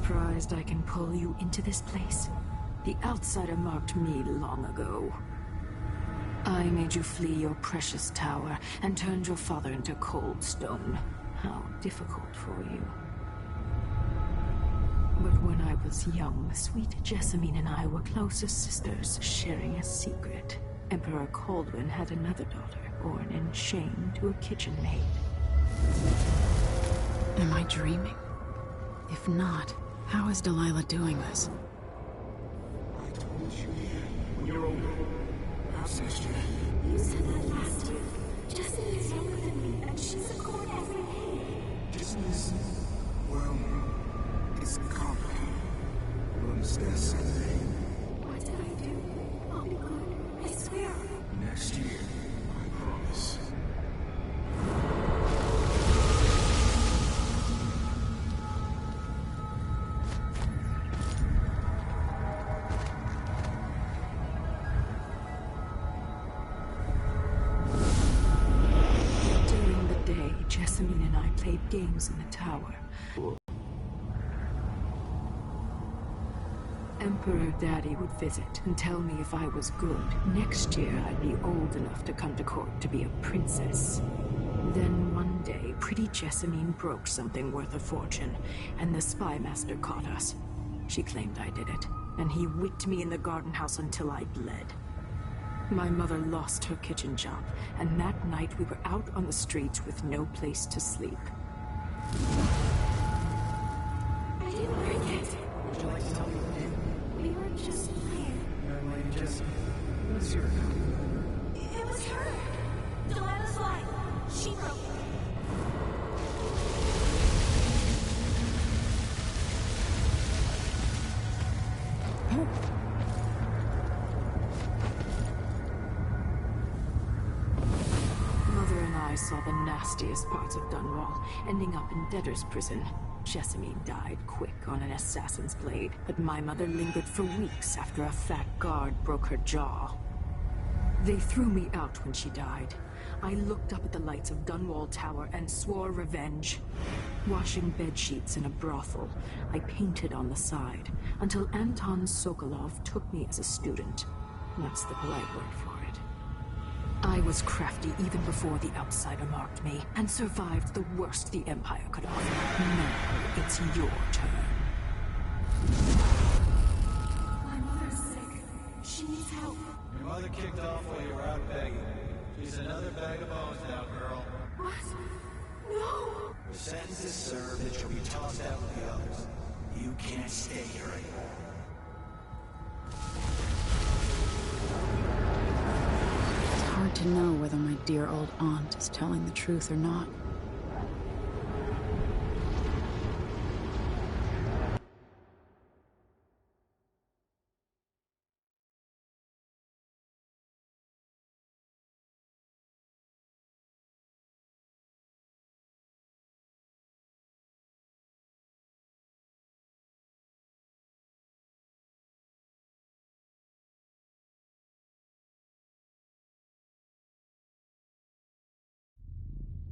surprised I can pull you into this place? The outsider marked me long ago. I made you flee your precious tower and turned your father into cold stone. How difficult for you. But when I was young, sweet Jessamine and I were close as sisters, sharing a secret. Emperor Kaldwin had another daughter, born in shame to a kitchen maid. Am I dreaming? If not, how is Delilah doing this? I told you, when you're older, our sister. You said that last year. Jessamine is younger than me, and she's a court every day. Business, well, it's complicated. You'll understand someday. What did I do? I'll be good. I swear. Next year, I promise. During the day, Jessamine and I played games in the tower. Emperor Daddy would visit and tell me if I was good. Next year, I'd be old enough to come to court to be a princess. Then one day, pretty Jessamine broke something worth a fortune, and the spy master caught us. She claimed I did it, and he whipped me in the garden house until I bled. My mother lost her kitchen job, and that night we were out on the streets with no place to sleep. I didn't forget. Would you like to tell me what did? We were just playing. Young lady Jessamine, what's your account? It was her. Delilah's lie. She broke it. Mother and I saw the nastiest parts of Dunwall, ending up in debtor's prison. Jessamine died quick on an assassin's blade, but my mother lingered for weeks after a fat guard broke her jaw. They threw me out when she died. I looked up at the lights of Dunwall Tower and swore revenge. Washing bedsheets in a brothel, I painted on the side, until Anton Sokolov took me as a student. That's the polite word for it. I was crafty even before the outsider marked me, and survived the worst the Empire could offer. Now, it's your turn. My mother's sick. She needs help. Your mother kicked off while you were out begging. She's another bag of bones now, girl. What? No! The sentence is served that you'll be tossed out with the others. You can't stay here anymore. It's hard to know whether my dear old aunt is telling the truth or not.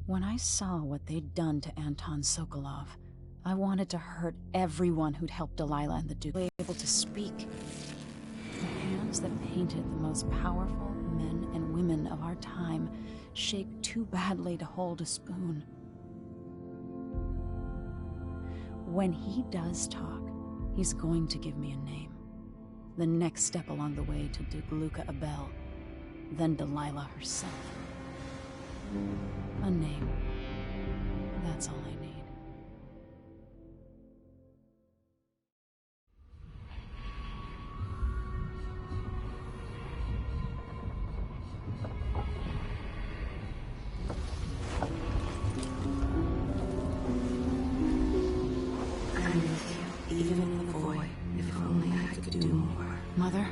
When I saw what they'd done to Anton Sokolov, I wanted to hurt everyone who'd helped Delilah and the Duke be able to speak. The hands that painted the most powerful men and women of our time shake too badly to hold a spoon. When he does talk, he's going to give me a name. The next step along the way to Dugluka Abel, then Delilah herself. A name. That's all I need. I'm with you, even in the void. If only I could do more. Mother?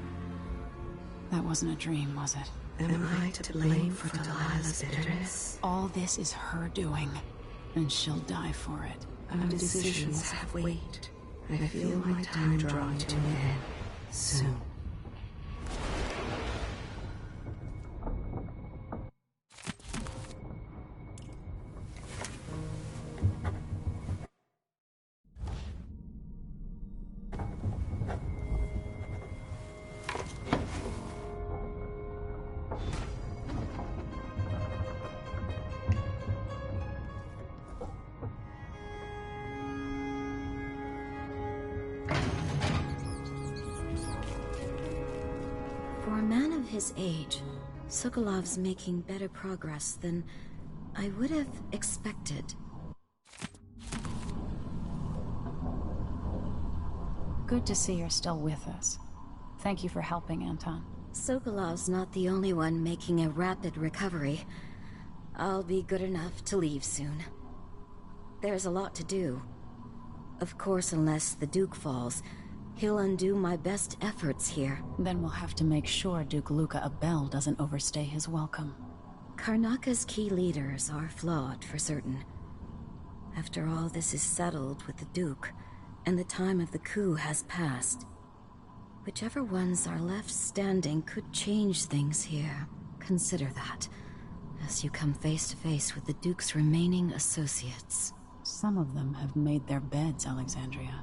That wasn't a dream, was it? Am I to blame for Delilah's bitterness? All this is her doing, and she'll die for it. Our decisions have weight. I feel my time drawing to an end soon. his age, Sokolov's making better progress than I would have expected. Good to see you're still with us. Thank you for helping, Anton. Sokolov's not the only one making a rapid recovery. I'll be good enough to leave soon. There's a lot to do. Of course, unless the Duke falls, he'll undo my best efforts here. Then we'll have to make sure Duke Luca Abel doesn't overstay his welcome. Karnaka's key leaders are flawed, for certain. After all this is settled with the Duke, and the time of the coup has passed, whichever ones are left standing could change things here. Consider that, as you come face to face with the Duke's remaining associates. Some of them have made their beds, Alexandria.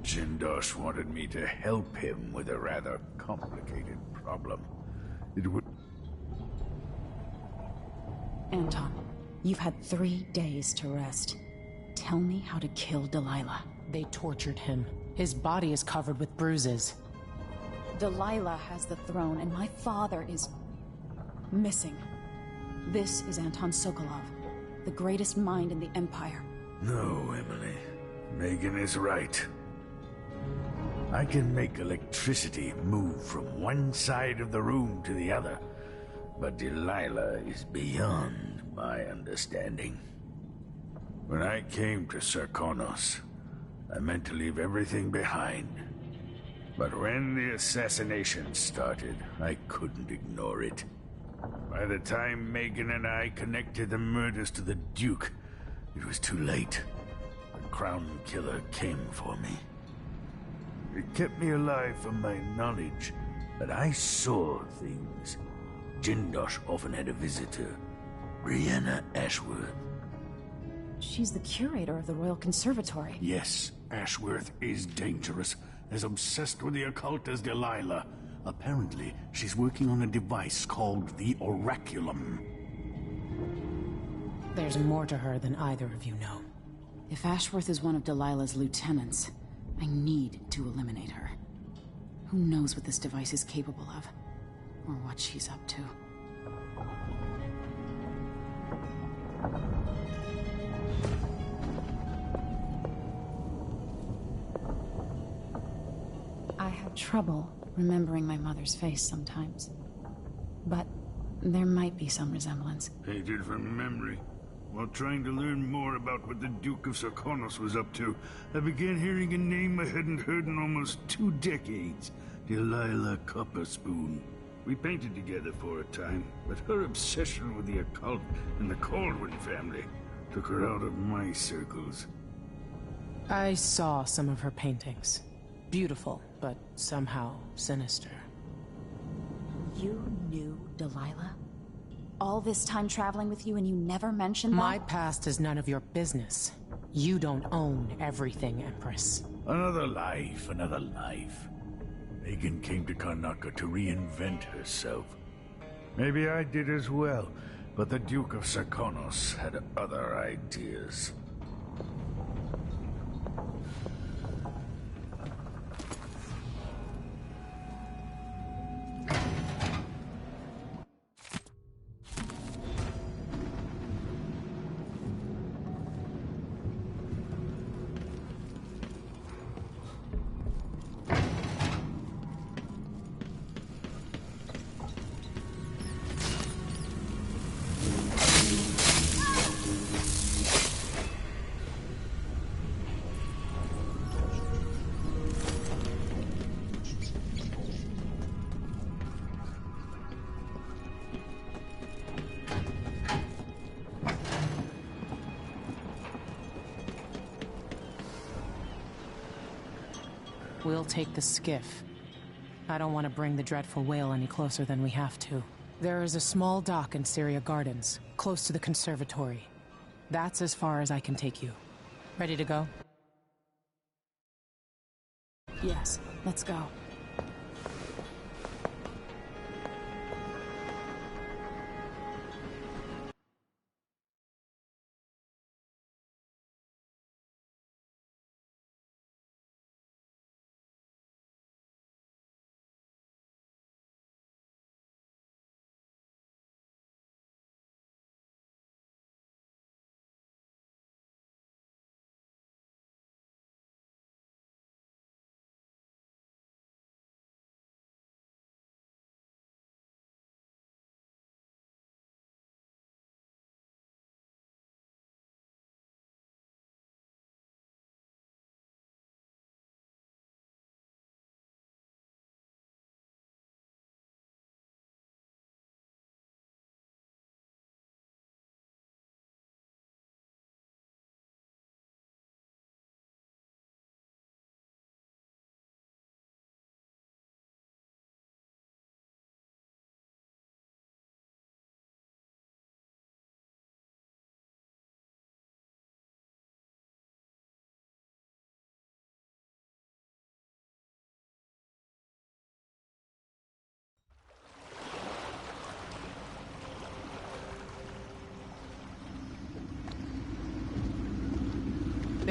Jindosh wanted me to help him with a rather complicated problem. It would... Anton, you've had 3 days to rest. Tell me how to kill Delilah. They tortured him. His body is covered with bruises. Delilah has the throne, and my father is... missing. This is Anton Sokolov, the greatest mind in the Empire. No, Emily. Megan is right. I can make electricity move from one side of the room to the other, but Delilah is beyond my understanding. When I came to Sarkonos, I meant to leave everything behind. But when the assassination started, I couldn't ignore it. By the time Megan and I connected the murders to the Duke, it was too late. The Crown Killer came for me. It kept me alive from my knowledge, but I saw things. Jindosh often had a visitor, Brianna Ashworth. She's the curator of the Royal Conservatory. Yes, Ashworth is dangerous, as obsessed with the occult as Delilah. Apparently, she's working on a device called the Oraculum. There's more to her than either of you know. If Ashworth is one of Delilah's lieutenants, I need to eliminate her. Who knows what this device is capable of, or what she's up to. I have trouble remembering my mother's face sometimes, but there might be some resemblance. Painted from memory. While trying to learn more about what the Duke of Sarkonos was up to, I began hearing a name I hadn't heard in almost 2 decades. Delilah Copperspoon. We painted together for a time, but her obsession with the occult and the Caldwin family took her out of my circles. I saw some of her paintings. Beautiful, but somehow sinister. You knew Delilah? All this time traveling with you and you never mentioned that? My past is none of your business. You don't own everything, Empress. Another life, another life. Megan came to Karnaka to reinvent herself. Maybe I did as well, but the Duke of Sarkonos had other ideas. We'll take the skiff. I don't want to bring the dreadful whale any closer than we have to. There is a small dock in Syria Gardens, close to the conservatory. That's as far as I can take you. Ready to go? Yes, let's go.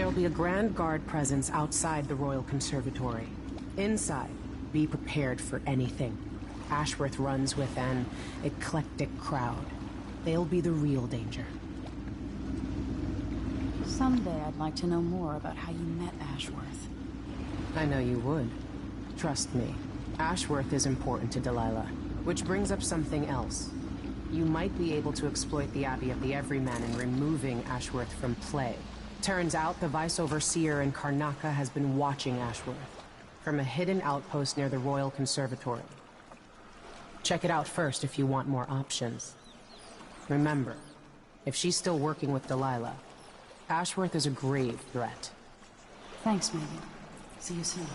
There'll be a Grand Guard presence outside the Royal Conservatory. Inside, be prepared for anything. Ashworth runs with an eclectic crowd. They'll be the real danger. Someday I'd like to know more about how you met Ashworth. I know you would. Trust me. Ashworth is important to Delilah. Which brings up something else. You might be able to exploit the Abbey of the Everyman in removing Ashworth from play. Turns out the Vice Overseer in Karnaca has been watching Ashworth from a hidden outpost near the Royal Conservatory. Check it out first if you want more options. Remember, if she's still working with Delilah, Ashworth is a grave threat. Thanks, Megan. See you soon.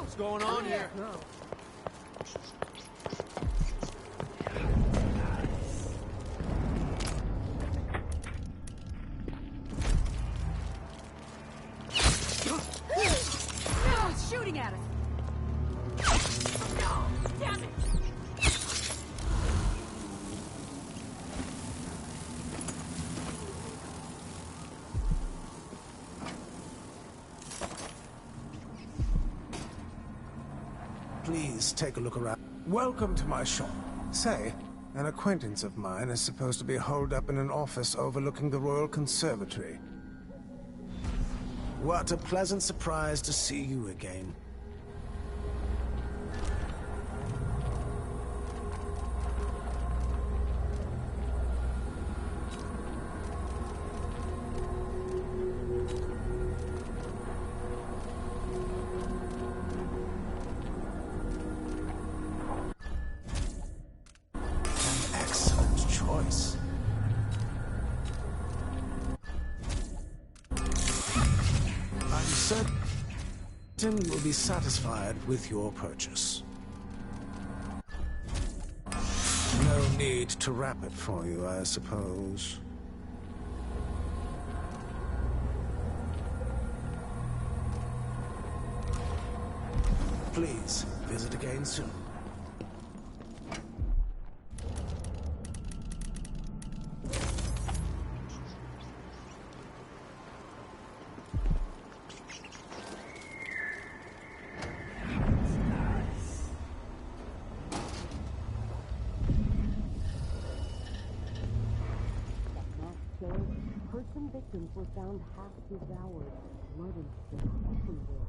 What's going on here? No, it's shooting at us! No! Damn it! Please take a look around. Welcome to my shop. Say, an acquaintance of mine is supposed to be holed up in an office overlooking the Royal Conservatory. What a pleasant surprise to see you again. You will be satisfied with your purchase. No need to wrap it for you, I suppose. Please, visit again soon. Person victims were found half devoured, blood and spit everywhere.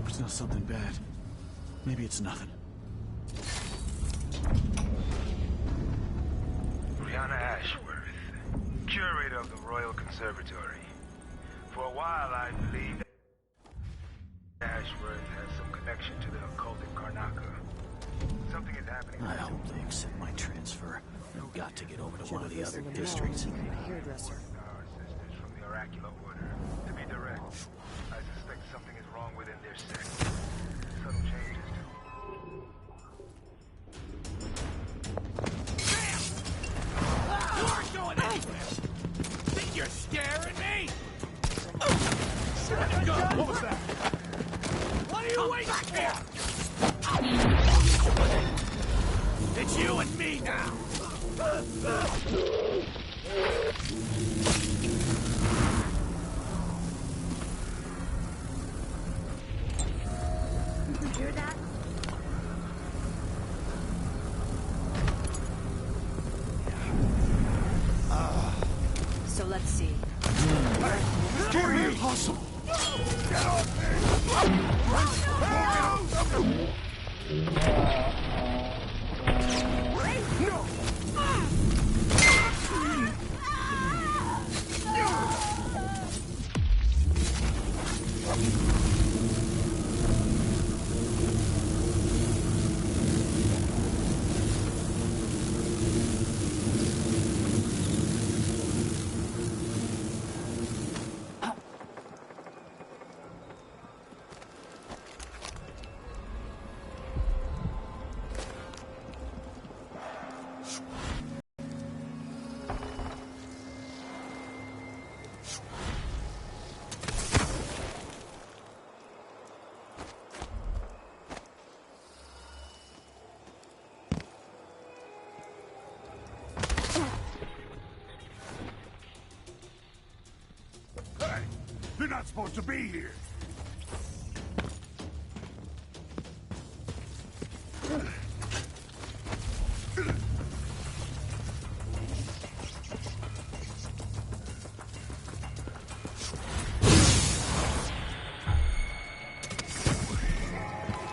It's not something bad. Maybe it's nothing. Brianna Ashworth, curator of the Royal Conservatory. For a while, I believed Ashworth has some connection to the occult in Karnaca. Something is happening. I hope they accept my transfer. I've got to get over to one of the other districts. Hairdresser. Our sisters from the Oracular Order. To be direct, I suspect something is wrong within their sect. Subtle changes You aren't going anywhere! Think you're scaring me? What was that? What are you waiting for? It's you and me now. Did you hear that? So let's see. This can't be impossible. Get off me! No! Hey! You're not supposed to be here!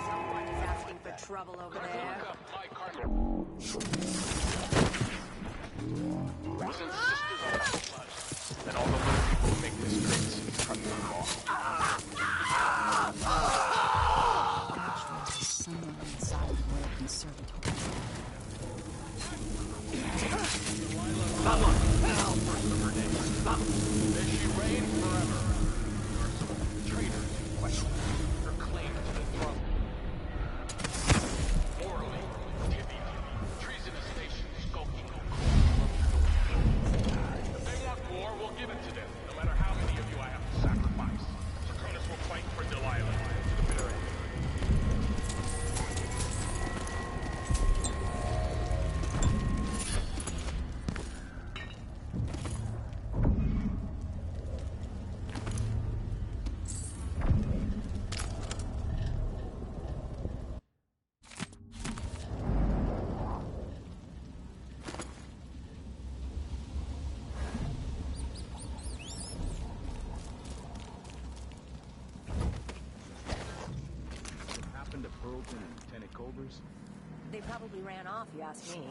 Someone's asking for trouble over there. And all the little people who make this crazy cut them off. Someone inside the royal conservatory. May she reign forever. There are some traitors who question her claim to the throne. Morally, treasonous nation skulking. If they want war, we'll give it to them, no matter how many of you I have to sacrifice. Draconis will fight for Delilah to the bitter end. Happened to Pearlton and Lieutenant Cobras? They probably ran off, you ask me.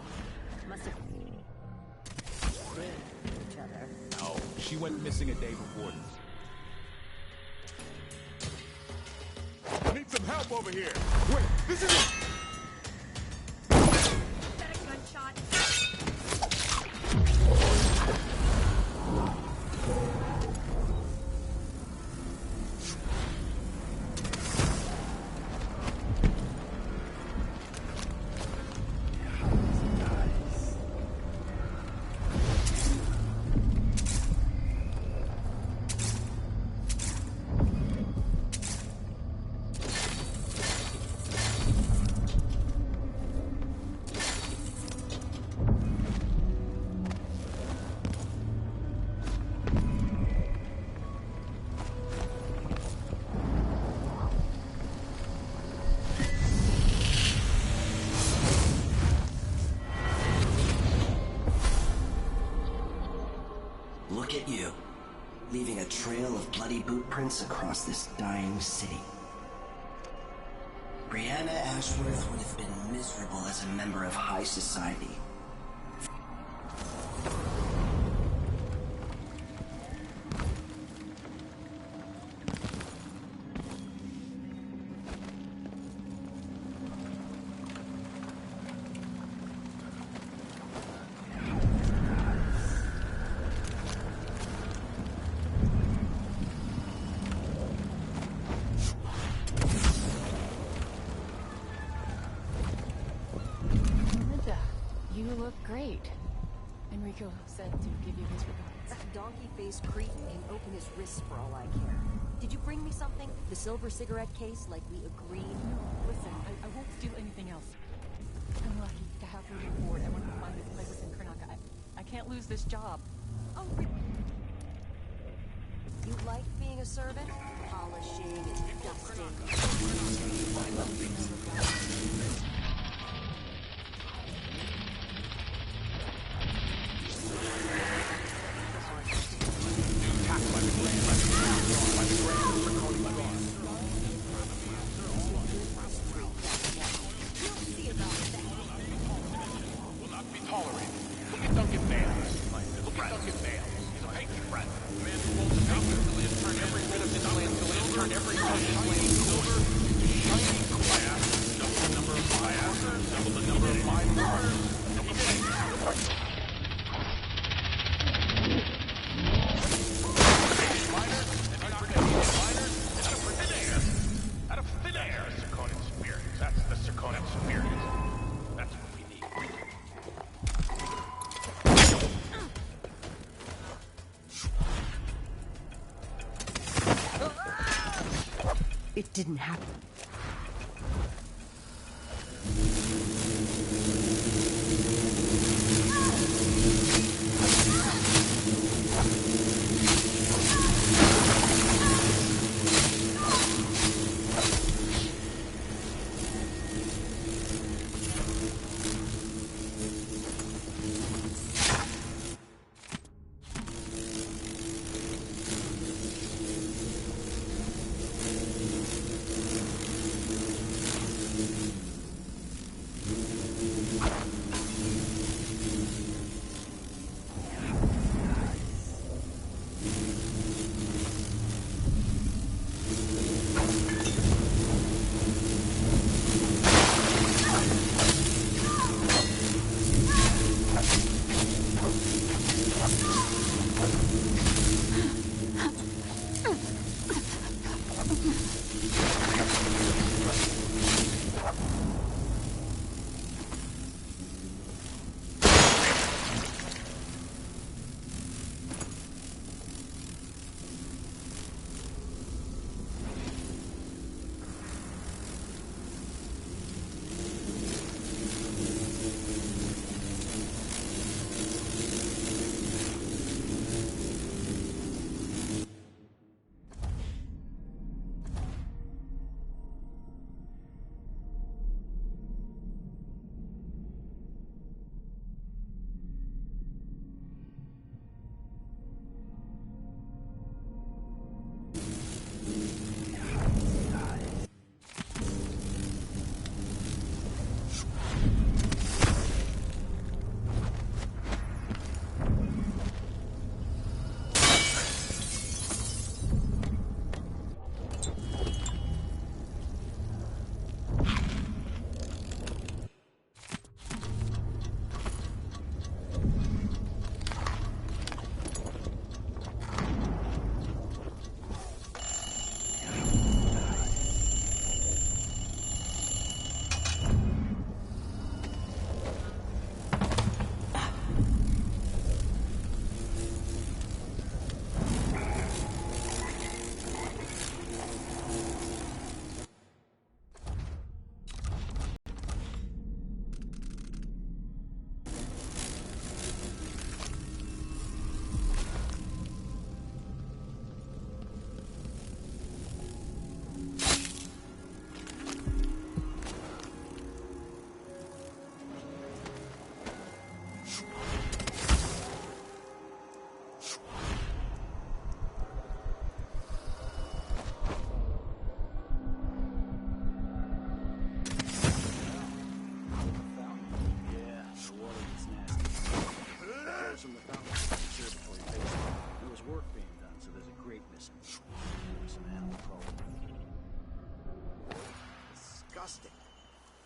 Must have been each other. No, she went missing a day before this. I need some help over here! Wait, this is... Is that a gunshot? Look at you, leaving a trail of bloody boot prints across this dying city. Brianna Ashworth would have been miserable as a member of high society. You look great. Enrico said to give you his regards. That donkey-faced creep can open his wrists for all I care. Did you bring me something? The silver cigarette case, like we agreed? No, listen, I won't steal anything else. I'm lucky to have moving forward. I want to find these places in Karnaka. I can't lose this job. Oh, you like being a servant? Polishing and dusting. It didn't happen.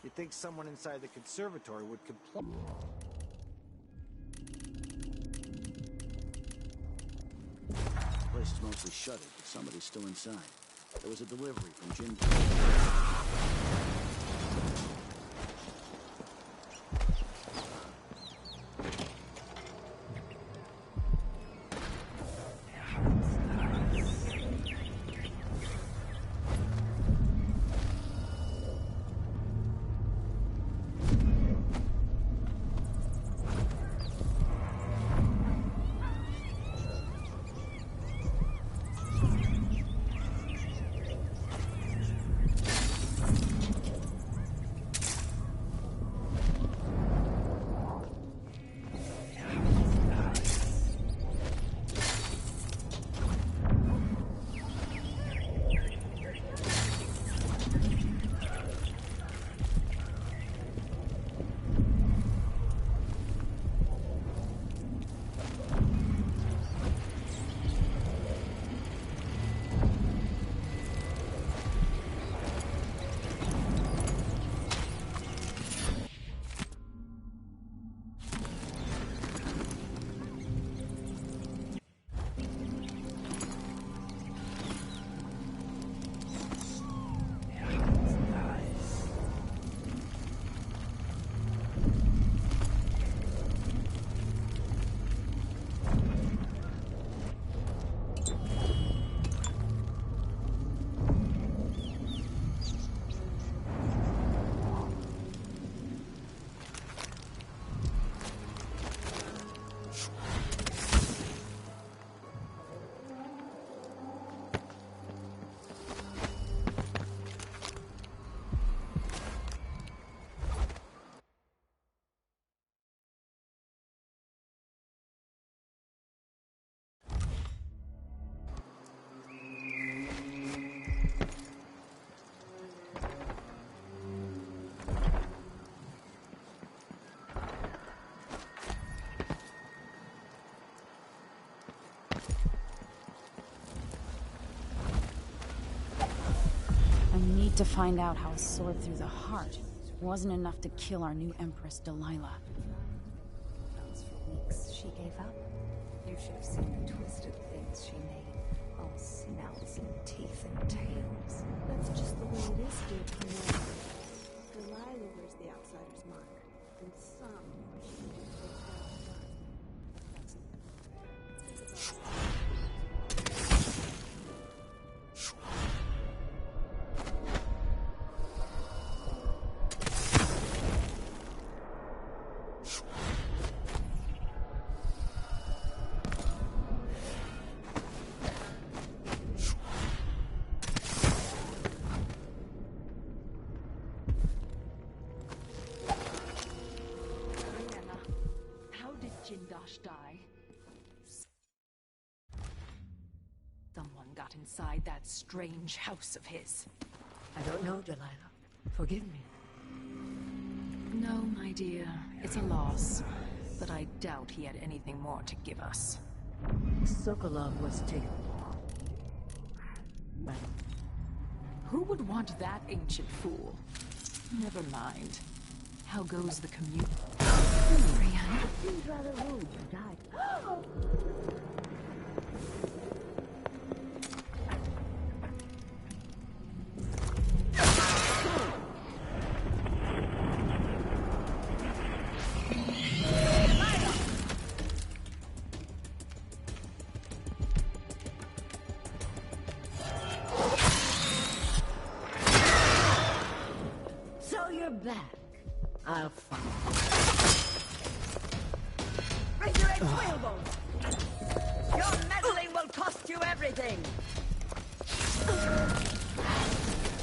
You'd think someone inside the conservatory would comply. The place is mostly shuttered, but somebody's still inside. There was a delivery from Jim. to find out how a sword through the heart wasn't enough to kill our new Empress, Delilah. For weeks, she gave up. You should have seen the twisted things she made. All snouts and teeth and tails. That's just the way it is, dear Commander. Delilah wears the outsider's mark, and some she can take die. Someone got inside that strange house of his. I don't know, Delilah. Forgive me. No, my dear. It's a loss. But I doubt he had anything more to give us. Sokolov was taken. Who would want that ancient fool? Never mind. How goes the commute? Brianna? Seems rather rude to die. So you're back. I'll find you. Raise your head, whalebone! Your meddling will cost you everything!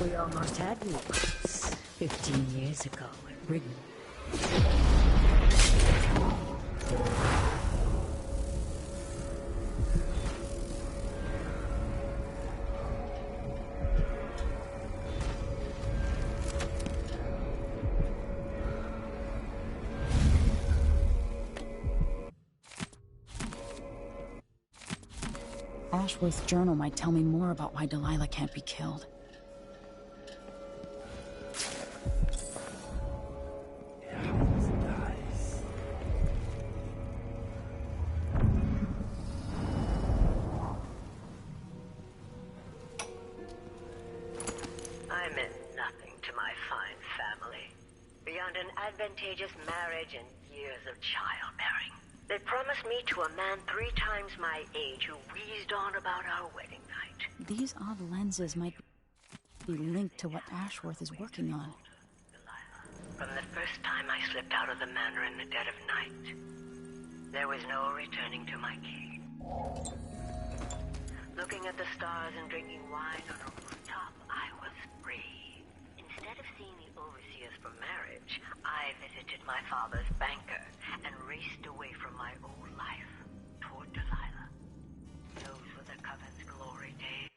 We almost had you once, 15 years ago at Britain. Ashworth's journal might tell me more about why Delilah can't be killed. I meant nothing to my fine family, beyond an advantageous marriage and years of childbearing. They promised me to a man 3 times my age who wheezed on about our wedding night. These odd lenses might be linked to what Ashworth is working on. From the first time I slipped out of the manor in the dead of night, there was no returning to my cave. Looking at the stars and drinking wine on a rooftop, I was free. Instead of seeing the overseers for marriage, I visited my father's banker and raced away from my old life toward Delilah. Those were the Coven's glory days.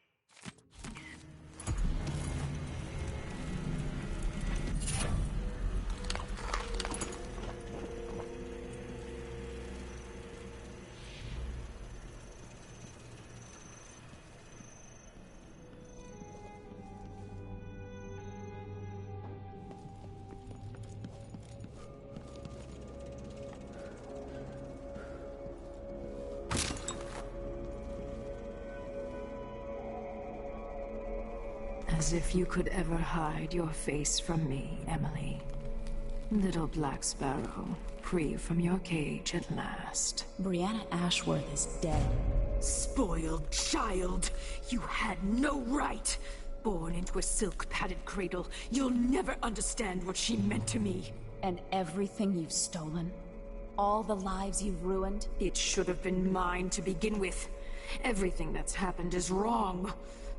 As if you could ever hide your face from me, Emily. Little Black Sparrow, free from your cage at last. Brianna Ashworth is dead. Spoiled child! You had no right! Born into a silk-padded cradle, you'll never understand what she meant to me. And everything you've stolen? All the lives you've ruined? It should have been mine to begin with. Everything that's happened is wrong.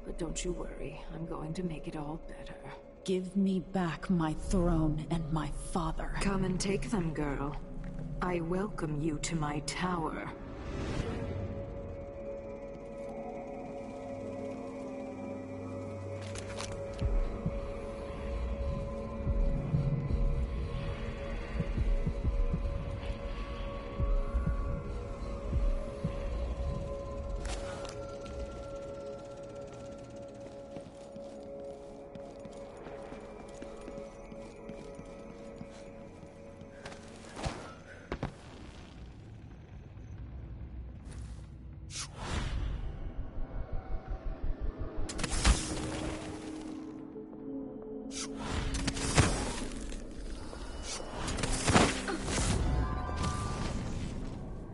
But don't you worry, I'm going to make it all better. Give me back my throne and my father. Come and take them, girl. I welcome you to my tower.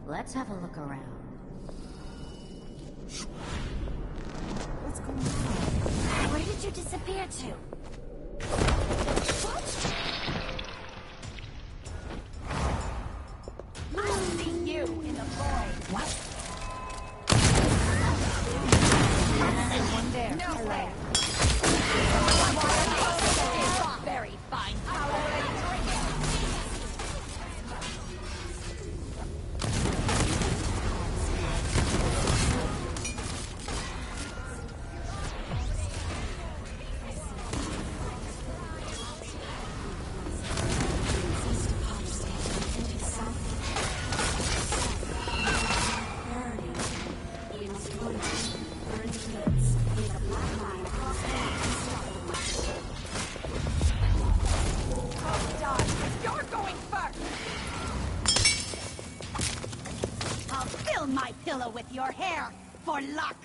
Let's have a look around. What's going on? Where did you disappear to? I'll see you in the void. What? One there. No way. Very fine. You're going first. I'll fill my pillow with your hair, for luck.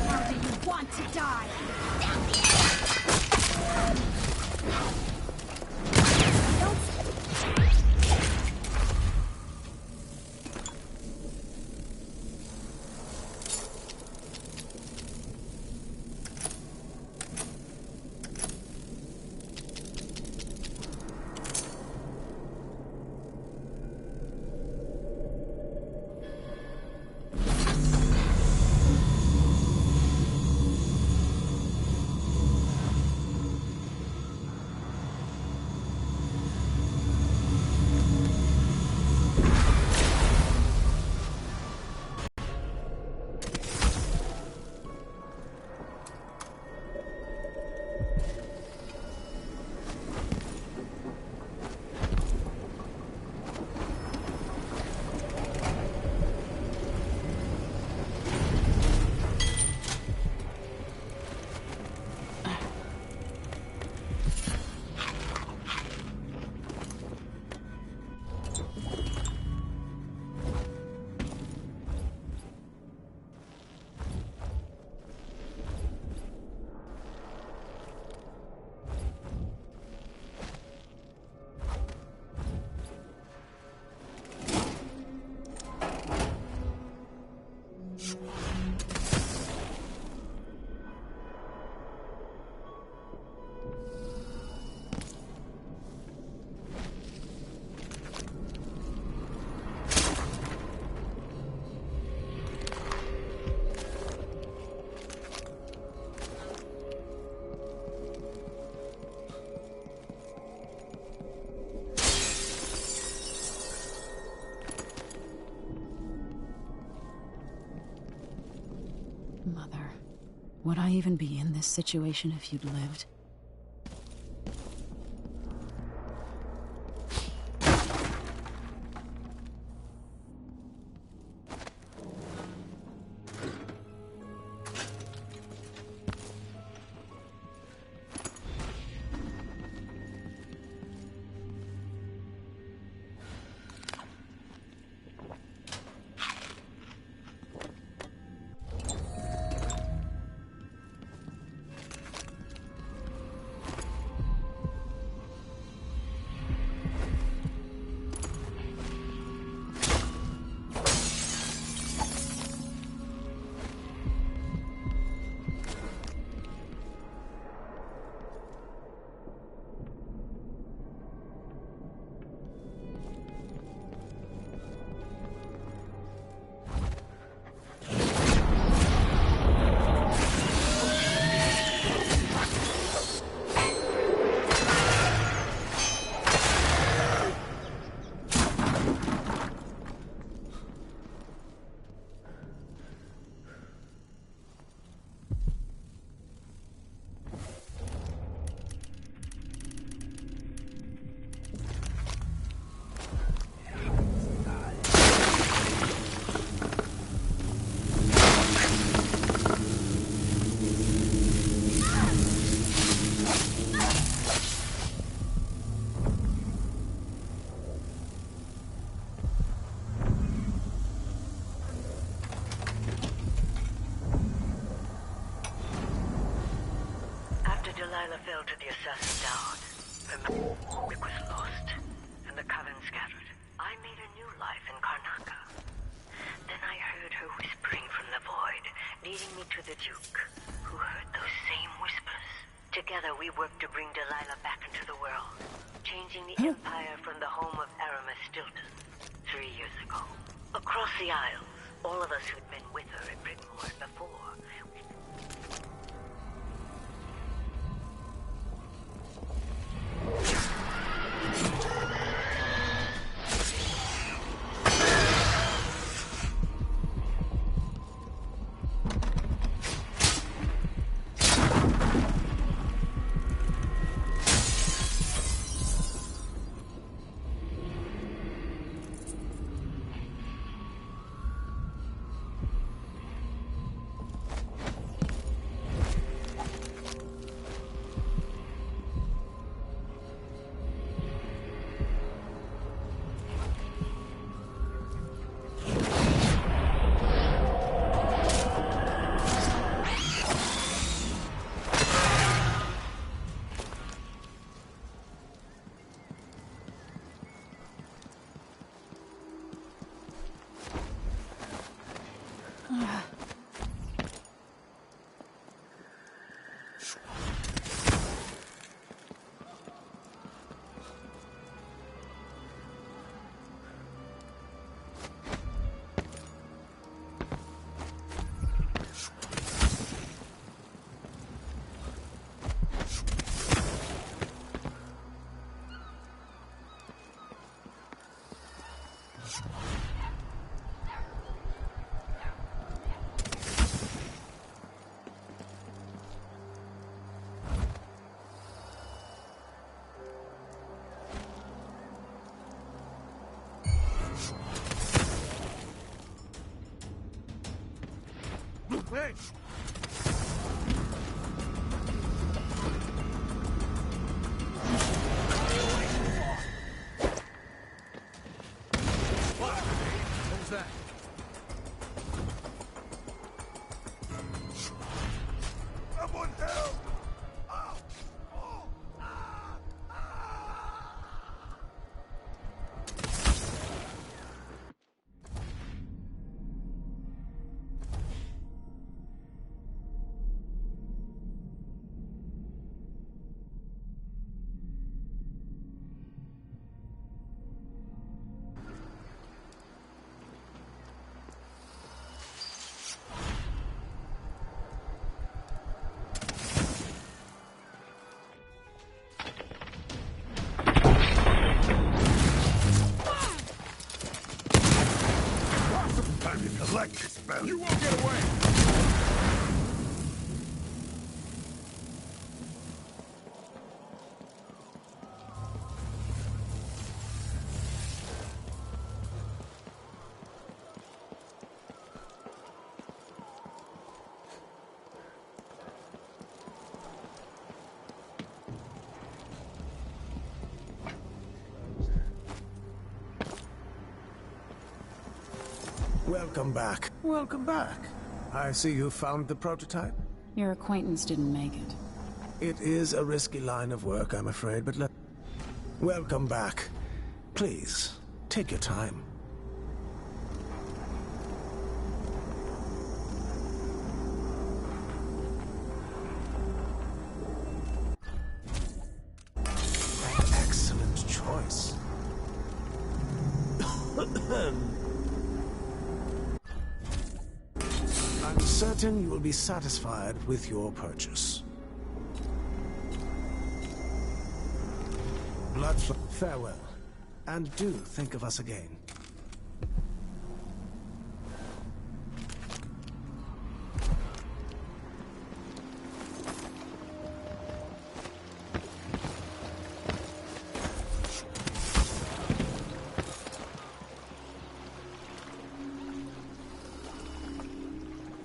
How do you want to die? Mother, would I even be in this situation if you'd lived? Delilah fell to the assassin down. Her magic was lost, and the coven scattered. I made leading me to the Duke, who heard those same whispers. Together we worked to bring Delilah back into the world, changing the Empire from the home of Aramis Stilton 3 years ago. Across the Isles, all of us who'd been with her at Brigmore before. Hey! What was that? Someone help! Time to collect this spell. You won't get away! Welcome back. Welcome back. I see you found the prototype. Your acquaintance didn't make it. It is a risky line of work, I'm afraid, but welcome back. Please, take your time. Excellent choice. I'm certain you will be satisfied with your purchase. Farewell, and do think of us again.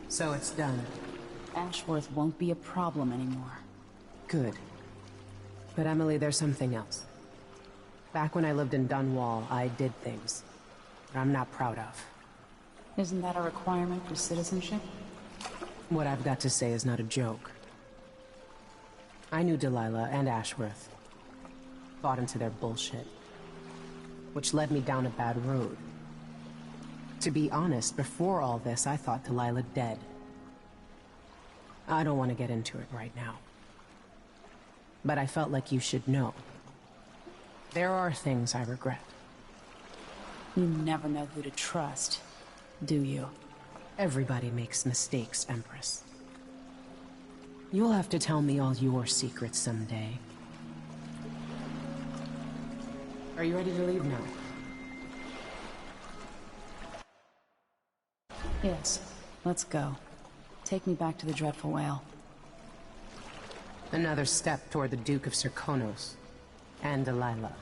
So it's done. Ashworth won't be a problem anymore. Good. But Emily, there's something else. Back when I lived in Dunwall, I did things that I'm not proud of. Isn't that a requirement for citizenship? What I've got to say is not a joke. I knew Delilah and Ashworth. Bought into their bullshit. Which led me down a bad road. To be honest, before all this, I thought Delilah dead. I don't want to get into it right now. But I felt like you should know. There are things I regret. You never know who to trust, do you? Everybody makes mistakes, Empress. You'll have to tell me all your secrets someday. Are you ready to leave now? Yes. Let's go. Take me back to the Dreadful Whale. Another step toward the Duke of Serkonos and Delilah.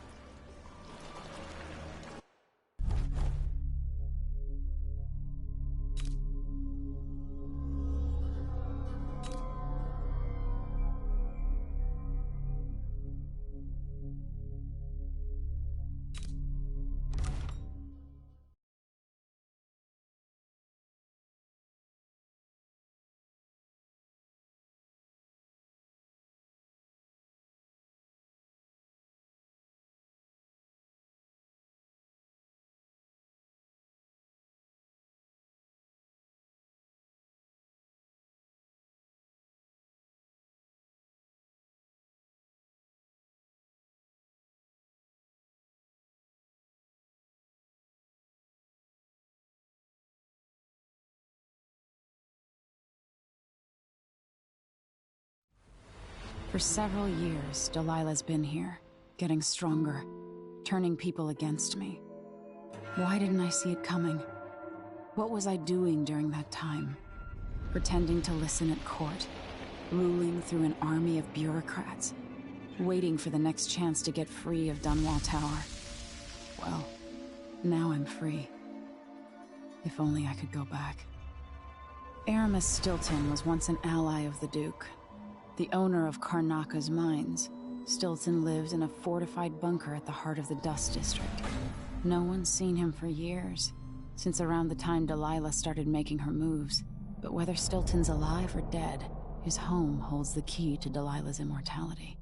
For several years, Delilah's been here, getting stronger, turning people against me. Why didn't I see it coming? What was I doing during that time? Pretending to listen at court, ruling through an army of bureaucrats, waiting for the next chance to get free of Dunwall Tower. Well, now I'm free. If only I could go back. Aramis Stilton was once an ally of the Duke. The owner of Karnaka's mines, Stilton lived in a fortified bunker at the heart of the Dust District. No one's seen him for years, since around the time Delilah started making her moves. But whether Stilton's alive or dead, his home holds the key to Delilah's immortality.